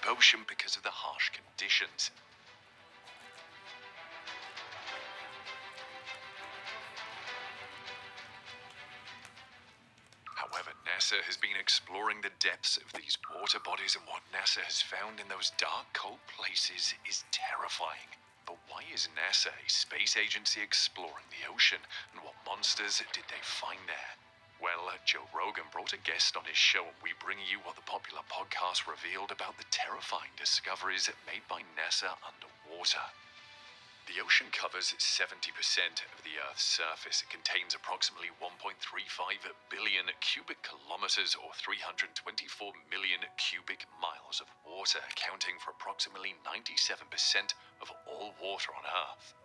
ocean because of the harsh conditions. However, NASA has been exploring the depths of these water bodies, and what NASA has found in those dark, cold places is terrifying. But why is NASA, a space agency, exploring the ocean, and what monsters did they find there? Well, Joe Rogan brought a guest on his show, and we bring you what the popular podcast revealed about the terrifying discoveries made by NASA underwater. The ocean covers 70% of the Earth's surface. It contains approximately 1.35 billion cubic kilometers, or 324 million cubic miles of water, accounting for approximately 97% of all water on Earth.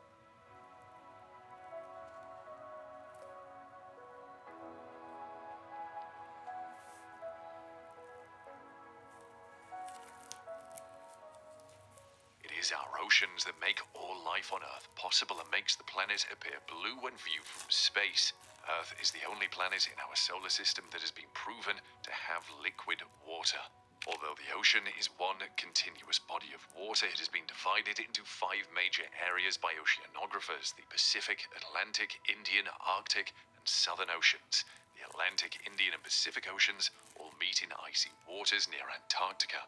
It is our oceans that make all life on Earth possible and makes the planet appear blue when viewed from space. Earth is the only planet in our solar system that has been proven to have liquid water. Although the ocean is one continuous body of water, it has been divided into 5 major areas by oceanographers: the Pacific, Atlantic, Indian, Arctic, and Southern Oceans. The Atlantic, Indian, and Pacific Oceans all meet in icy waters near Antarctica.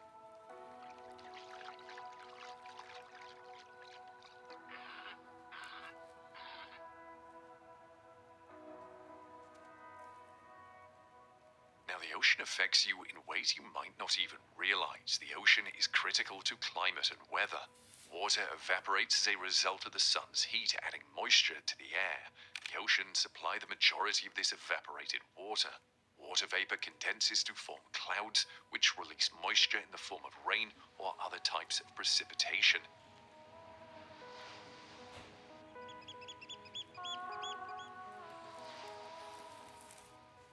Now, the ocean affects you in ways you might not even realize. The ocean is critical to climate and weather. Water evaporates as a result of the sun's heat, adding moisture to the air. The oceans supply the majority of this evaporated water. Water vapor condenses to form clouds, which release moisture in the form of rain or other types of precipitation.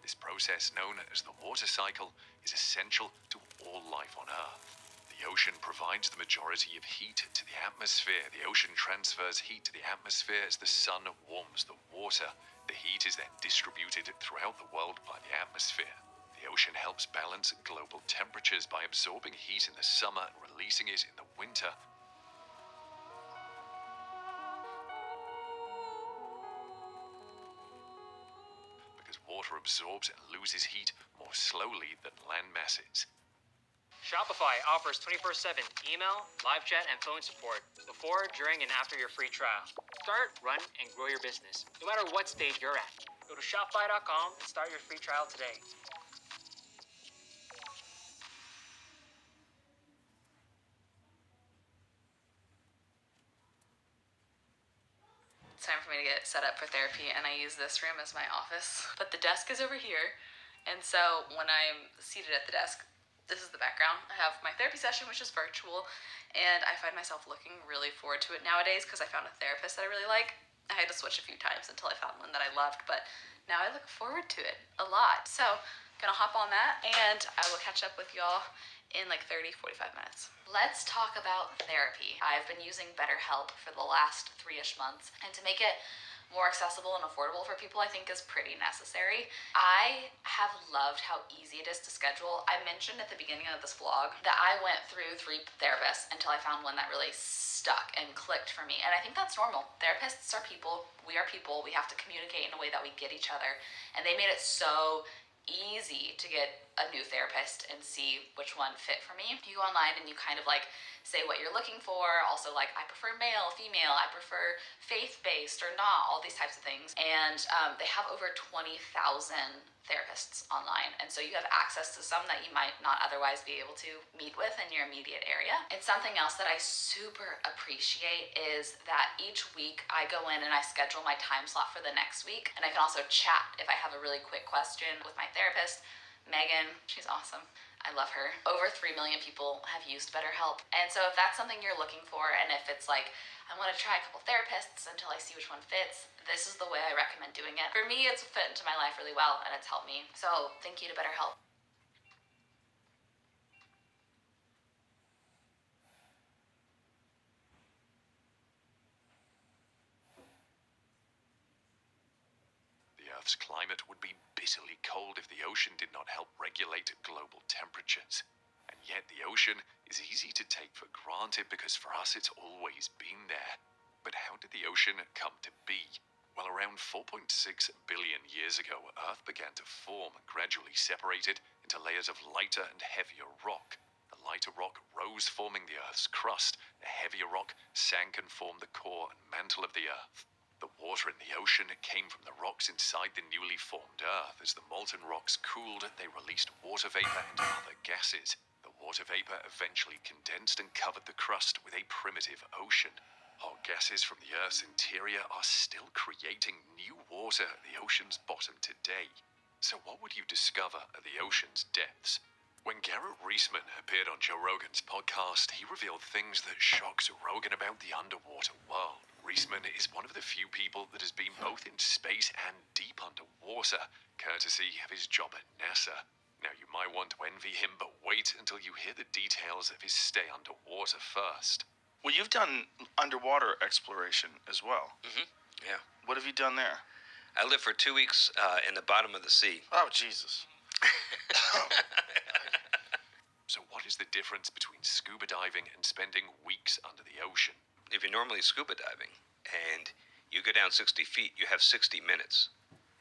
This process, known as the water cycle, is essential to all life on Earth. The ocean provides the majority of heat to the atmosphere. The ocean transfers heat to the atmosphere as the sun warms the water. The heat is then distributed throughout the world by the atmosphere. The ocean helps balance global temperatures by absorbing heat in the summer and releasing it in the winter. Because water absorbs and loses heat more slowly than land masses. Shopify offers 24/7 email, live chat, and phone support before, during, and after your free trial. Start, run, and grow your business, no matter what stage you're at. Go to shopify.com and start your free trial today. It's time for me to get set up for therapy, and I use this room as my office. But the desk is over here, and so when I'm seated at the desk, this is the background. I have my therapy session, which is virtual, and I find myself looking really forward to it nowadays because I found a therapist that I really like. I had to switch a few times until I found one that I loved, but now I look forward to it a lot. So I'm gonna hop on that, and I will catch up with y'all in like 30-45 minutes. Let's talk about therapy. I've been using BetterHelp for the last 3-ish months, and to make it more accessible and affordable for people, I think is pretty necessary. I have loved how easy it is to schedule. I mentioned at the beginning of this vlog that I went through 3 therapists until I found one that really stuck and clicked for me. And I think that's normal. Therapists are people. We are people. We have to communicate in a way that we get each other. And they made it so easy to get a new therapist and see which one fit for me. You go online and you kind of like say what you're looking for. Also, like, I prefer male, female, I prefer faith-based or not, all these types of things. And they have over 20,000 therapists online. And so you have access to some that you might not otherwise be able to meet with in your immediate area. And something else that I super appreciate is that each week I go in and I schedule my time slot for the next week. And I can also chat if I have a really quick question with my therapist. Megan, she's awesome. I love her. Over 3 million people have used BetterHelp. And so if that's something you're looking for, and if it's like, I want to try a couple therapists until I see which one fits, this is the way I recommend doing it. For me, it's fit into my life really well, and it's helped me. So thank you to BetterHelp. The Earth's climate would be bitterly cold if the ocean did not help regulate global temperatures. And Yet the ocean is easy to take for granted because for us it's always been there. But how did the ocean come to be? Well, around 4.6 billion years ago, Earth began to form and gradually separated into layers of lighter and heavier rock. The lighter rock rose, forming the Earth's crust. The heavier rock sank and formed the core and mantle of the Earth. The water in the ocean came from the rocks inside the newly formed Earth. As the molten rocks cooled, they released water vapor and other gases. The water vapor eventually condensed and covered the crust with a primitive ocean. Hot gases from the Earth's interior are still creating new water at the ocean's bottom today. So what would you discover at the ocean's depths? When Garrett Reisman appeared on Joe Rogan's podcast, he revealed things that shocked Rogan about the underwater world. Reisman is one of the few people that has been both in space and deep underwater, courtesy of his job at NASA. Now, you might want to envy him, but wait until you hear the details of his stay underwater first. Well, you've done underwater exploration as well. Yeah. What have you done there? I lived for 2 weeks in the bottom of the sea. Oh, Jesus. So what is the difference between scuba diving and spending weeks under the ocean? If you're normally scuba diving and you go down 60 feet, you have 60 minutes.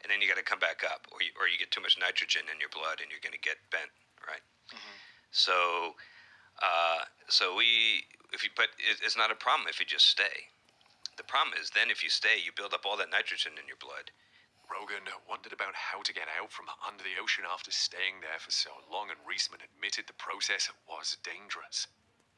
And then you got to come back up, or you get too much nitrogen in your blood and you're going to get bent, right? Mm-hmm. But it's not a problem if you just stay. The problem is then if you stay, you build up all that nitrogen in your blood. Rogan wondered about how to get out from under the ocean after staying there for so long, and Reisman admitted the process was dangerous.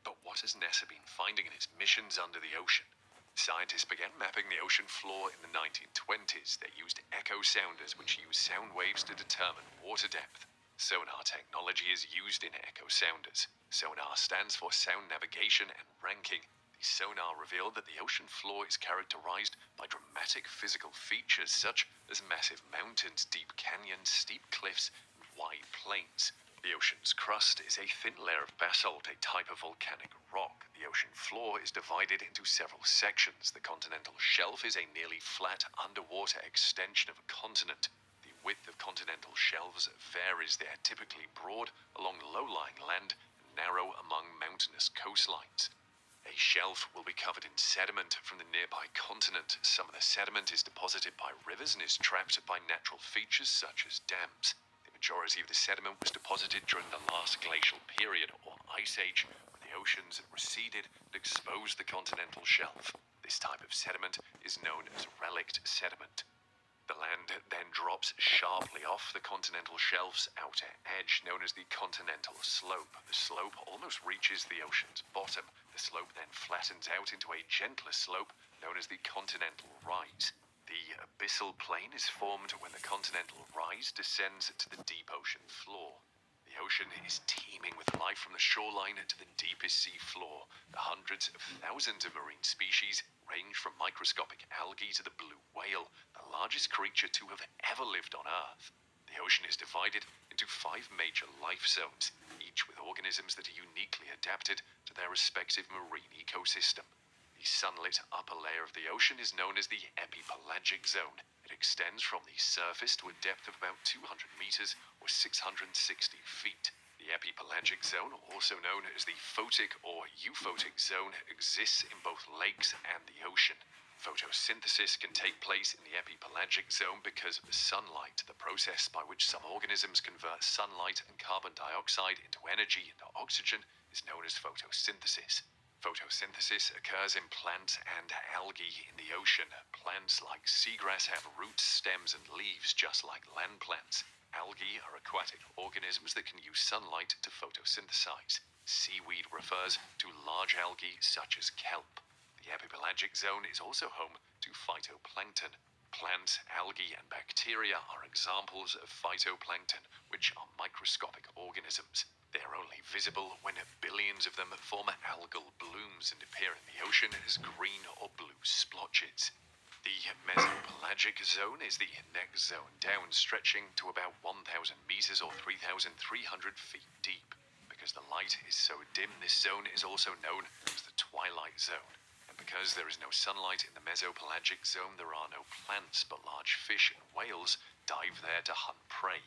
But what has NASA been finding in its missions under the ocean? Scientists began mapping the ocean floor in the 1920s. They used echo sounders, which use sound waves to determine water depth. Sonar technology is used in echo sounders. Sonar stands for Sound Navigation and Ranking. The sonar revealed that the ocean floor is characterized by dramatic physical features such as massive mountains, deep canyons, steep cliffs, and wide plains. The ocean's crust is a thin layer of basalt, a type of volcanic rock. The ocean floor is divided into several sections. The continental shelf is a nearly flat underwater extension of a continent. The width of continental shelves varies. They are typically broad along low-lying land and narrow among mountainous coastlines. A shelf will be covered in sediment from the nearby continent. Some of the sediment is deposited by rivers and is trapped by natural features such as dams. The majority of the sediment was deposited during the last glacial period, or ice age, when the oceans receded and exposed the continental shelf. This type of sediment is known as relict sediment. The land then drops sharply off the continental shelf's outer edge, known as the continental slope. The slope almost reaches the ocean's bottom. The slope then flattens out into a gentler slope, known as the continental rise. The abyssal plain is formed when the continental rise descends to the deep ocean floor. The ocean is teeming with life from the shoreline to the deepest sea floor. The hundreds of thousands of marine species range from microscopic algae to the blue whale, the largest creature to have ever lived on Earth. The ocean is divided into 5 major life zones, each with organisms that are uniquely adapted to their respective marine ecosystem. The sunlit upper layer of the ocean is known as the epipelagic zone. It extends from the surface to a depth of about 200 meters or 660 feet. The epipelagic zone, also known as the photic or euphotic zone, exists in both lakes and the ocean. Photosynthesis can take place in the epipelagic zone because of the sunlight. The process by which some organisms convert sunlight and carbon dioxide into energy and oxygen is known as photosynthesis. Photosynthesis occurs in plants and algae in the ocean. Plants like seagrass have roots, stems, and leaves just like land plants. Algae are aquatic organisms that can use sunlight to photosynthesize. Seaweed refers to large algae such as kelp. The epipelagic zone is also home to phytoplankton. Plants, algae, and bacteria are examples of phytoplankton, which are microscopic organisms. They are only visible when billions of them form algal blooms and appear in the ocean as green or blue splotches. The mesopelagic zone is the next zone down, stretching to about 1,000 meters or 3,300 feet deep. Because the light is so dim, this zone is also known as the twilight zone. And because there is no sunlight in the mesopelagic zone, there are no plants, but large fish and whales dive there to hunt prey.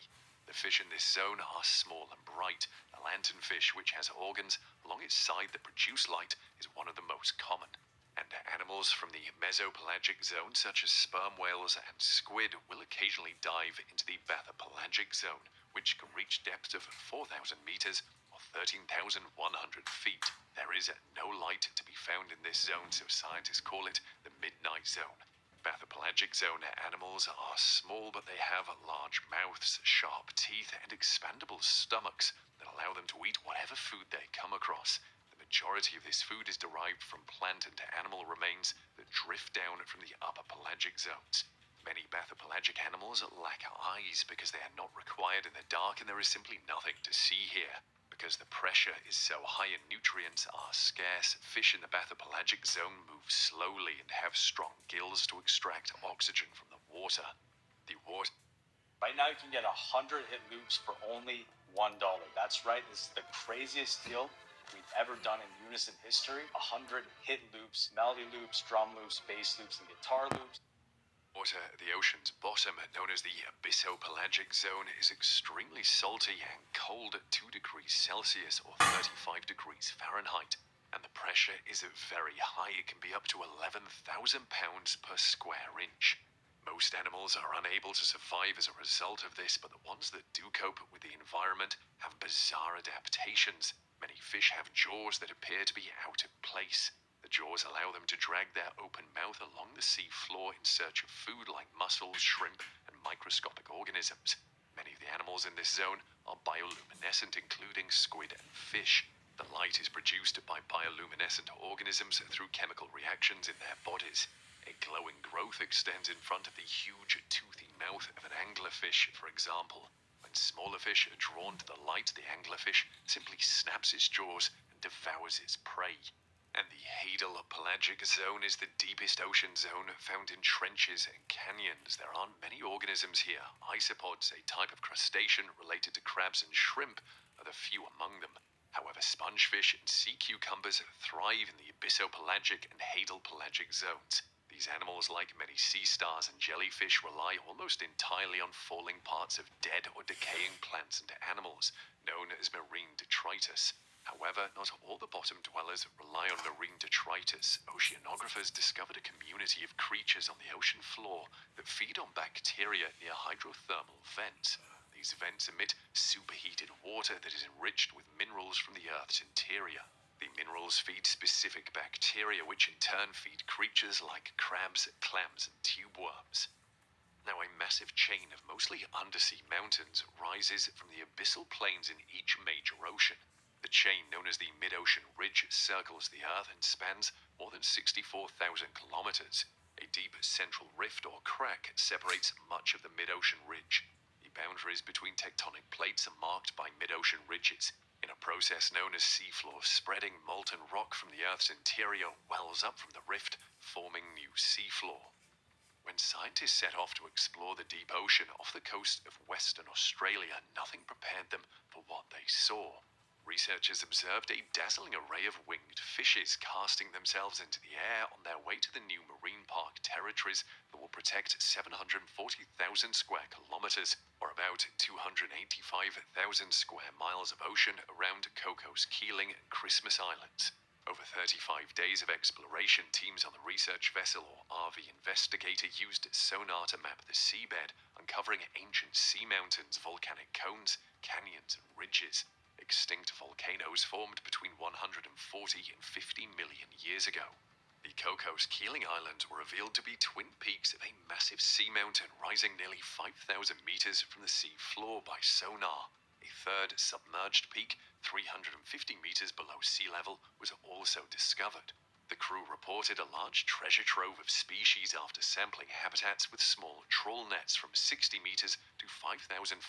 The fish in this zone are small and bright. The lanternfish, which has organs along its side that produce light, is one of the most common. And animals from the mesopelagic zone, such as sperm whales and squid, will occasionally dive into the bathypelagic zone, which can reach depths of 4,000 meters or 13,100 feet. There is no light to be found in this zone, so scientists call it the midnight zone. Bathypelagic zone animals are small, but they have large mouths, sharp teeth, and expandable stomachs that allow them to eat whatever food they come across. The majority of this food is derived from plant and animal remains that drift down from the upper pelagic zones. Many bathypelagic animals lack eyes because they are not required in the dark, and there is simply nothing to see here. Because the pressure is so high and nutrients are scarce, fish in the bathypelagic zone move slowly and have strong gills to extract oxygen from the water. The water. Right now, you can get 100 hit loops for only $1. That's right, this is the craziest deal we've ever done in Unison history. 100 hit loops, melody loops, drum loops, bass loops, and guitar loops. Water at the ocean's bottom, known as the abyssopelagic zone, is extremely salty and cold at 2 degrees Celsius or 35 degrees Fahrenheit, and the pressure is very high. It can be up to 11,000 pounds per square inch. Most animals are unable to survive as a result of this, but the ones that do cope with the environment have bizarre adaptations. Many fish have jaws that appear to be out of place. The jaws allow them to drag their open mouth along the sea floor in search of food like mussels, shrimp, and microscopic organisms. Many of the animals in this zone are bioluminescent, including squid and fish. The light is produced by bioluminescent organisms through chemical reactions in their bodies. A glowing growth extends in front of the huge, toothy mouth of an anglerfish, for example. When smaller fish are drawn to the light, the anglerfish simply snaps its jaws and devours its prey. And the hadal pelagic zone is the deepest ocean zone, found in trenches and canyons. There aren't many organisms here. Isopods, a type of crustacean related to crabs and shrimp, are the few among them. However, spongefish and sea cucumbers thrive in the abyssopelagic and hadal pelagic zones. These animals, like many sea stars and jellyfish, rely almost entirely on falling parts of dead or decaying plants and animals, known as marine detritus. However, not all the bottom dwellers rely on marine detritus. Oceanographers discovered a community of creatures on the ocean floor that feed on bacteria near hydrothermal vents. These vents emit superheated water that is enriched with minerals from the Earth's interior. The minerals feed specific bacteria, which in turn feed creatures like crabs, clams, and tube worms. Now, a massive chain of mostly undersea mountains rises from the abyssal plains in each major ocean. The chain, known as the mid-ocean ridge, circles the Earth and spans more than 64,000 kilometers. A deep central rift or crack separates much of the mid-ocean ridge. The boundaries between tectonic plates are marked by mid-ocean ridges. In a process known as seafloor spreading, molten rock from the Earth's interior wells up from the rift, forming new seafloor. When scientists set off to explore the deep ocean off the coast of Western Australia, nothing prepared them for what they saw. Researchers observed a dazzling array of winged fishes casting themselves into the air on their way to the new marine park territories that will protect 740,000 square kilometers, or about 285,000 square miles of ocean around Cocos Keeling and Christmas Islands. Over 35 days of exploration, teams on the research vessel or RV Investigator used sonar to map the seabed, uncovering ancient sea mountains, volcanic cones, canyons, and ridges. Extinct volcanoes formed between 140 and 50 million years ago. The Cocos Keeling Islands were revealed to be twin peaks of a massive sea mountain rising nearly 5,000 meters from the sea floor by sonar. A third submerged peak, 350 meters below sea level, was also discovered. The crew reported a large treasure trove of species after sampling habitats with small trawl nets from 60 meters to 5,500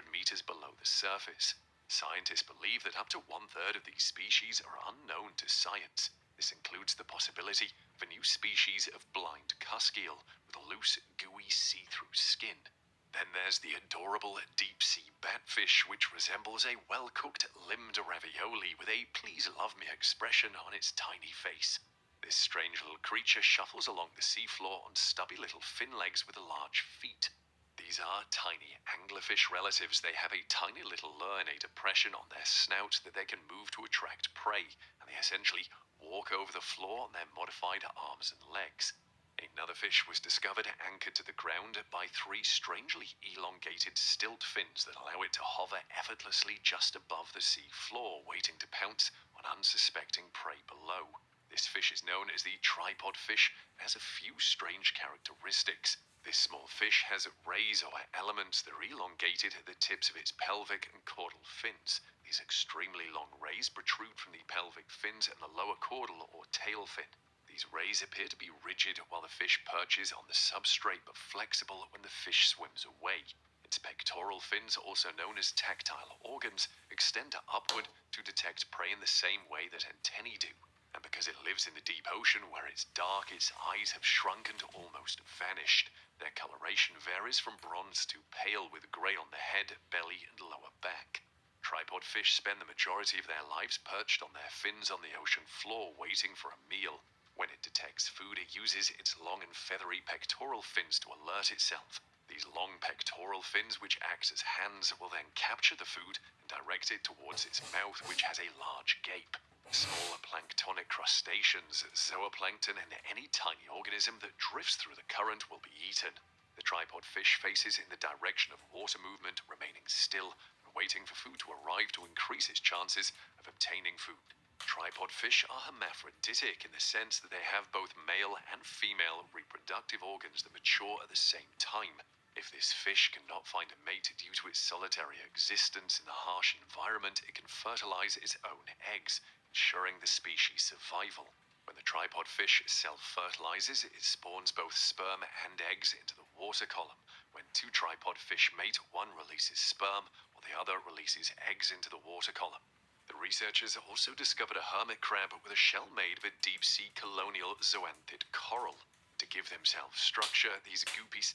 meters below the surface. Scientists believe that up to one-third of these species are unknown to science. This includes the possibility of a new species of blind cusk eel with a loose, gooey, see-through skin. Then there's the adorable deep-sea batfish, which resembles a well-cooked limbed ravioli with a please-love-me expression on its tiny face. This strange little creature shuffles along the seafloor on stubby little fin legs with large feet. The These are tiny anglerfish relatives. They have a tiny little lure and a depression on their snout that they can move to attract prey, and they essentially walk over the floor on their modified arms and legs. Another fish was discovered anchored to the ground by three strangely elongated stilt fins that allow it to hover effortlessly just above the sea floor, waiting to pounce on unsuspecting prey below. This fish is known as the tripod fish and has a few strange characteristics. This small fish has rays or elements that are elongated at the tips of its pelvic and caudal fins. These extremely long rays protrude from the pelvic fins and the lower caudal or tail fin. These rays appear to be rigid while the fish perches on the substrate but flexible when the fish swims away. Its pectoral fins, also known as tactile organs, extend upward to detect prey in the same way that antennae do. And because it lives in the deep ocean where it's dark, its eyes have shrunken to almost vanished. Their coloration varies from bronze to pale, with grey on the head, belly and lower back. Tripod fish spend the majority of their lives perched on their fins on the ocean floor waiting for a meal. When it detects food, it uses its long and feathery pectoral fins to alert itself. These long pectoral fins, which act as hands, will then capture the food and direct it towards its mouth, which has a large gape. Small planktonic crustaceans, zooplankton, and any tiny organism that drifts through the current will be eaten. The tripod fish faces in the direction of water movement, remaining still and waiting for food to arrive to increase its chances of obtaining food. Tripod fish are hermaphroditic in the sense that they have both male and female reproductive organs that mature at the same time. If this fish cannot find a mate due to its solitary existence in the harsh environment, it can fertilize its own eggs, ensuring the species' survival. When the tripod fish self-fertilizes, it spawns both sperm and eggs into the water column. When two tripod fish mate, one releases sperm, while the other releases eggs into the water column. The researchers also discovered a hermit crab with a shell made of a deep-sea colonial zoanthid coral. To give themselves structure, these goopy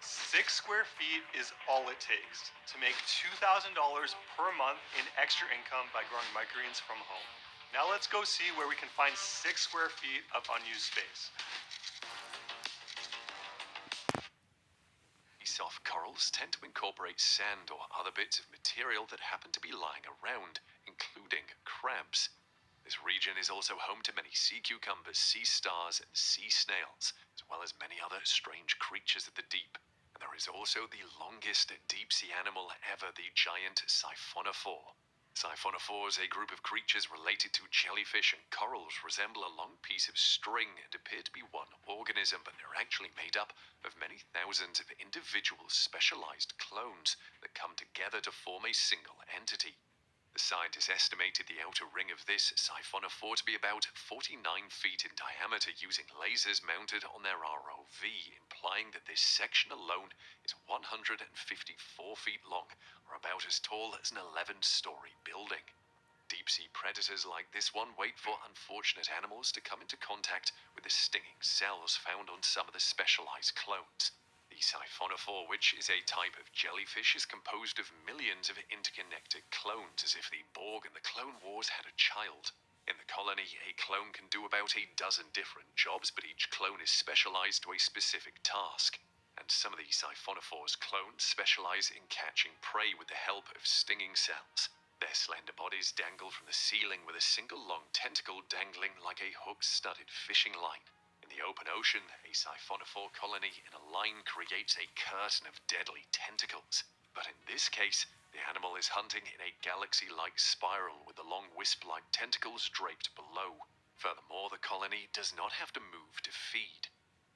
6 square feet is all it takes to make $2,000 per month in extra income by growing microgreens from home. Now let's go see where we can find 6 square feet of unused space. Soft corals tend to incorporate sand or other bits of material that happen to be lying around, including crabs. This region is also home to many sea cucumbers, sea stars, and sea snails, as well as many other strange creatures of the deep. And there is also the longest deep-sea animal ever, the giant siphonophore. Siphonophores, a group of creatures related to jellyfish and corals, resemble a long piece of string and appear to be one organism, but they're actually made up of many thousands of individual specialized clones that come together to form a single entity. The scientists estimated the outer ring of this siphonophore to be about 49 feet in diameter using lasers mounted on their ROV, implying that this section alone is 154 feet long, or about as tall as an 11-story building. Deep-sea predators like this one wait for unfortunate animals to come into contact with the stinging cells found on some of the specialized clones. The siphonophore, which is a type of jellyfish, is composed of millions of interconnected clones, as if the Borg and the Clone Wars had a child. In the colony, a clone can do about a dozen different jobs, but each clone is specialized to a specific task. And some of the siphonophore's clones specialize in catching prey with the help of stinging cells. Their slender bodies dangle from the ceiling with a single long tentacle dangling like a hook-studded fishing line. In the open ocean, a siphonophore colony in a line creates a curtain of deadly tentacles. But in this case, the animal is hunting in a galaxy-like spiral with the long wisp-like tentacles draped below. Furthermore, the colony does not have to move to feed.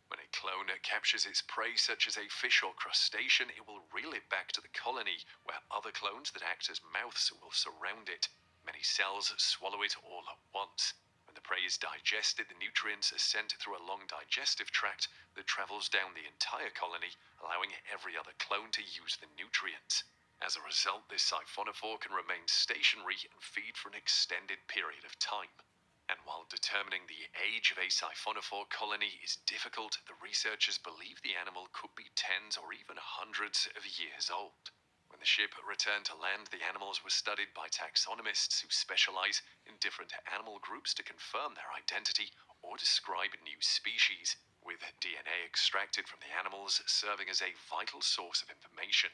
When a clone captures its prey, such as a fish or crustacean, it will reel it back to the colony, where other clones that act as mouths will surround it. Many cells swallow it all at once. When the prey is digested, the nutrients are sent through a long digestive tract that travels down the entire colony, allowing every other clone to use the nutrients. As a result, this siphonophore can remain stationary and feed for an extended period of time. And while determining the age of a siphonophore colony is difficult, the researchers believe the animal could be tens or even hundreds of years old. When the ship returned to land, the animals were studied by taxonomists who specialize in different animal groups to confirm their identity or describe new species. with DNA extracted from the animals serving as a vital source of information.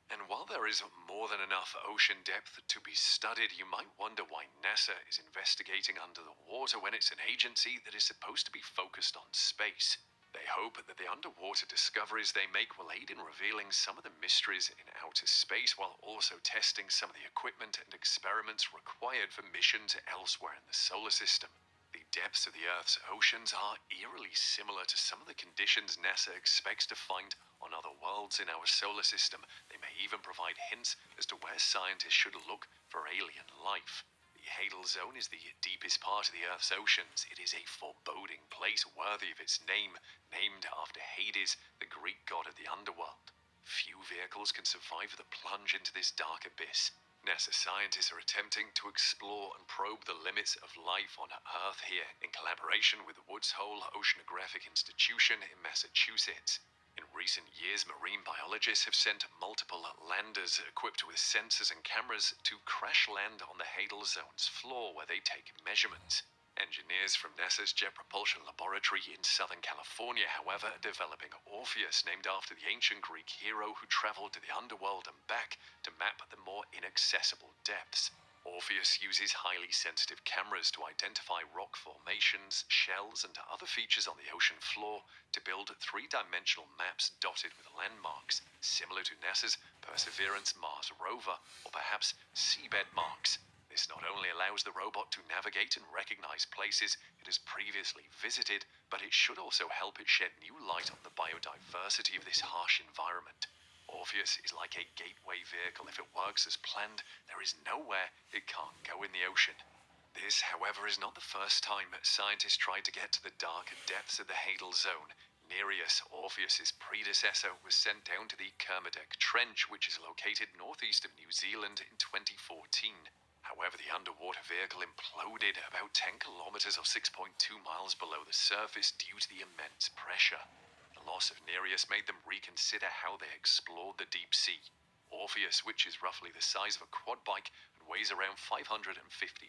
And while there is more than enough ocean depth to be studied, you might wonder why NASA is investigating under the water when it's an agency that is supposed to be focused on space. They hope that the underwater discoveries they make will aid in revealing some of the mysteries in outer space while also testing some of the equipment and experiments required for missions elsewhere in the solar system. The depths of the Earth's oceans are eerily similar to some of the conditions NASA expects to find on other worlds in our solar system. They may even provide hints as to where scientists should look for alien life. The Hadal Zone is the deepest part of the Earth's oceans. It is a foreboding place worthy of its name, named after Hades, the Greek god of the underworld. Few vehicles can survive the plunge into this dark abyss. NASA scientists are attempting to explore and probe the limits of life on Earth here in collaboration with the Woods Hole Oceanographic Institution in Massachusetts. In recent years, marine biologists have sent multiple landers equipped with sensors and cameras to crash land on the Hadal Zone's floor where they take measurements. Engineers from NASA's Jet Propulsion Laboratory in Southern California, however, are developing Orpheus, named after the ancient Greek hero who traveled to the underworld and back to map the more inaccessible depths. Orpheus uses highly sensitive cameras to identify rock formations, shells, and other features on the ocean floor to build three-dimensional maps dotted with landmarks, similar to NASA's Perseverance Mars rover, or perhaps seabed marks. This not only allows the robot to navigate and recognize places it has previously visited, but it should also help it shed new light on the biodiversity of this harsh environment. Orpheus is like a gateway vehicle. If it works as planned, there is nowhere it can't go in the ocean. This, however, is not the first time scientists tried to get to the dark depths of the Hadal Zone. Nereus, Orpheus's predecessor, was sent down to the Kermadec Trench, which is located northeast of New Zealand, in 2014. However, the underwater vehicle imploded about 10 kilometers or 6.2 miles below the surface due to the immense pressure. The loss of Nereus made them reconsider how they explored the deep sea. Orpheus, which is roughly the size of a quad bike and weighs around 550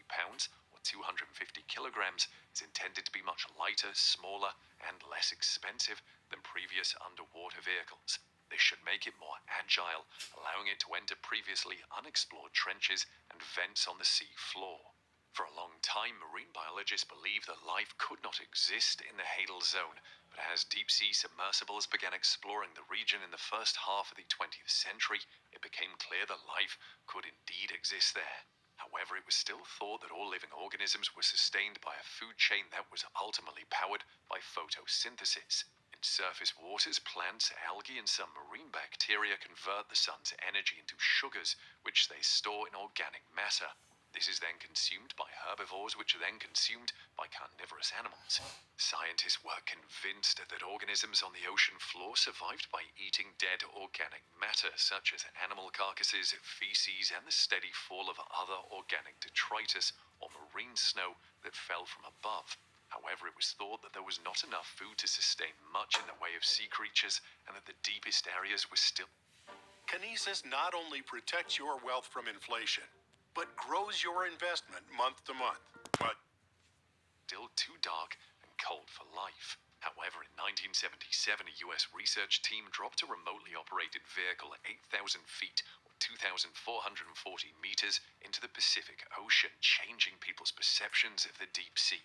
pounds or 250 kilograms, is intended to be much lighter, smaller, and less expensive than previous underwater vehicles. This should make it more agile, allowing it to enter previously unexplored trenches and vents on the sea floor. For a long time, marine biologists believed that life could not exist in the Hadal Zone, but as deep-sea submersibles began exploring the region in the first half of the 20th century, it became clear that life could indeed exist there. However, it was still thought that all living organisms were sustained by a food chain that was ultimately powered by photosynthesis. In surface waters, plants, algae, and some marine bacteria convert the sun's energy into sugars, which they store in organic matter. This is then consumed by herbivores, which are then consumed by carnivorous animals. Scientists were convinced that organisms on the ocean floor survived by eating dead organic matter, such as animal carcasses, feces, and the steady fall of other organic detritus or marine snow that fell from above. However, it was thought that there was not enough food to sustain much in the way of sea creatures, and that the deepest areas were still Kinesis not only protects your wealth from inflation, but grows your investment month to month. But too dark and cold for life. However, in 1977, a US research team dropped a remotely operated vehicle at 8,000 feet or 2,440 meters into the Pacific Ocean, changing people's perceptions of the deep sea.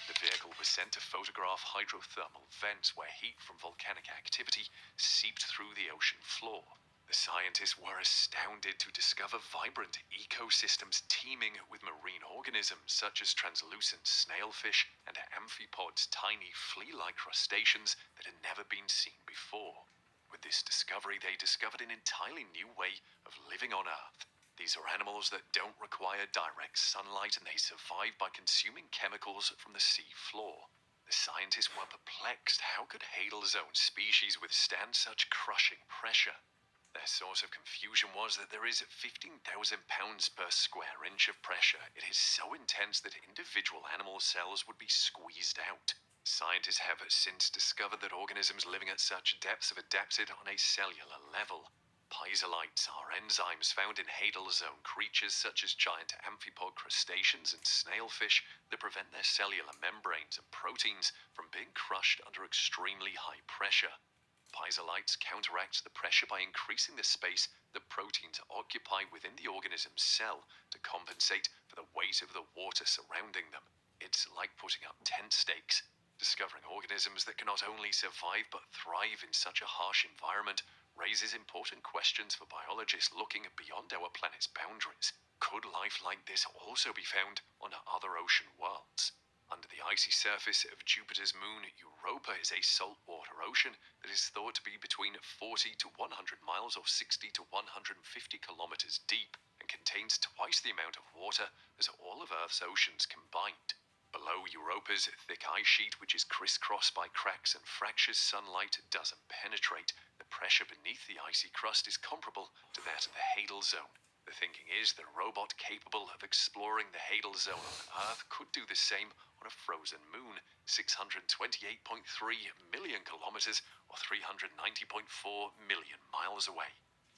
The vehicle was sent to photograph hydrothermal vents where heat from volcanic activity seeped through the ocean floor. The scientists were astounded to discover vibrant ecosystems teeming with marine organisms such as translucent snailfish and amphipods, tiny flea-like crustaceans that had never been seen before. With this discovery, they discovered an entirely new way of living on Earth. These are animals that don't require direct sunlight, and they survive by consuming chemicals from the sea floor. The scientists were perplexed. How could Hadal Zone species withstand such crushing pressure? Their source of confusion was that there is 15,000 pounds per square inch of pressure. It is so intense that individual animal cells would be squeezed out. Scientists have since discovered that organisms living at such depths have adapted on a cellular level. Piezolites are enzymes found in Hadal zone creatures such as giant amphipod crustaceans and snailfish that prevent their cellular membranes and proteins from being crushed under extremely high pressure. Piezolites counteract the pressure by increasing the space that proteins occupy within the organism's cell to compensate for the weight of the water surrounding them. It's like putting up tent stakes. Discovering organisms that can not only survive but thrive in such a harsh environment raises important questions for biologists looking beyond our planet's boundaries. Could life like this also be found on other ocean worlds? Under the icy surface of Jupiter's moon, Europa is a saltwater ocean that is thought to be between 40 to 100 miles or 60 to 150 kilometers deep and contains twice the amount of water as all of Earth's oceans combined. Below Europa's thick ice sheet, which is crisscrossed by cracks and fractures sunlight doesn't penetrate, the pressure beneath the icy crust is comparable to that of the Hadal zone. The thinking is that a robot capable of exploring the Hadal zone on Earth could do the same on a frozen moon, 628.3 million kilometers or 390.4 million miles away.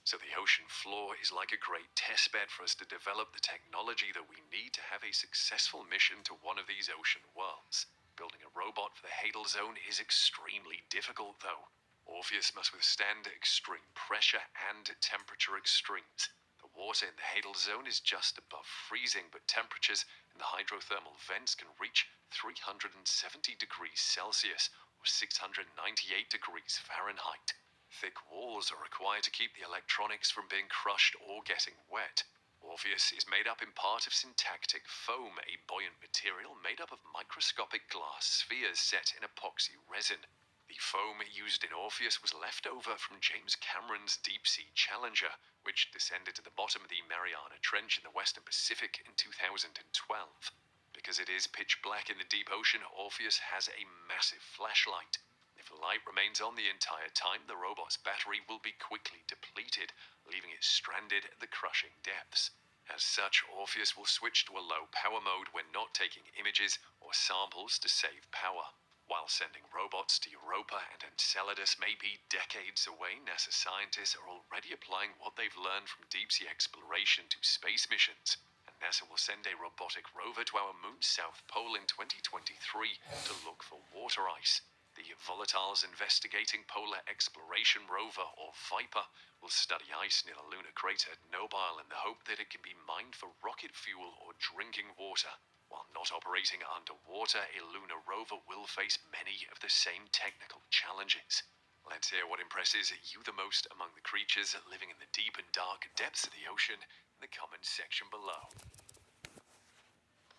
So the ocean floor is like a great testbed for us to develop the technology that we need to have a successful mission to one of these ocean worlds. Building a robot for the Hadal zone is extremely difficult though. Orpheus must withstand extreme pressure and temperature extremes. The water in the Hadal zone is just above freezing, but temperatures in the hydrothermal vents can reach 370 degrees Celsius or 698 degrees Fahrenheit. Thick walls are required to keep the electronics from being crushed or getting wet. Orpheus is made up in part of syntactic foam, a buoyant material made up of microscopic glass spheres set in epoxy resin. The foam used in Orpheus was left over from James Cameron's Deep-Sea Challenger, which descended to the bottom of the Mariana Trench in the Western Pacific in 2012. Because it is pitch black in the deep ocean, Orpheus has a massive flashlight. If the light remains on the entire time, the robot's battery will be quickly depleted, leaving it stranded at the crushing depths. As such, Orpheus will switch to a low power mode when not taking images or samples to save power. While sending robots to Europa and Enceladus may be decades away, NASA scientists are already applying what they've learned from deep-sea exploration to space missions. And NASA will send a robotic rover to our moon's south pole in 2023 to look for water ice. The Volatiles Investigating Polar Exploration Rover, or VIPER, will study ice near the lunar crater Nobile in the hope that it can be mined for rocket fuel or drinking water. While not operating underwater, a lunar rover will face many of the same technical challenges. Let's hear what impresses you the most among the creatures living in the deep and dark depths of the ocean in the comments section below.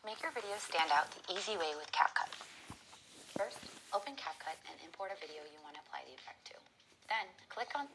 Make your video stand out the easy way with CapCut. First, open CapCut and import a video you want to apply the effect to. Then, click on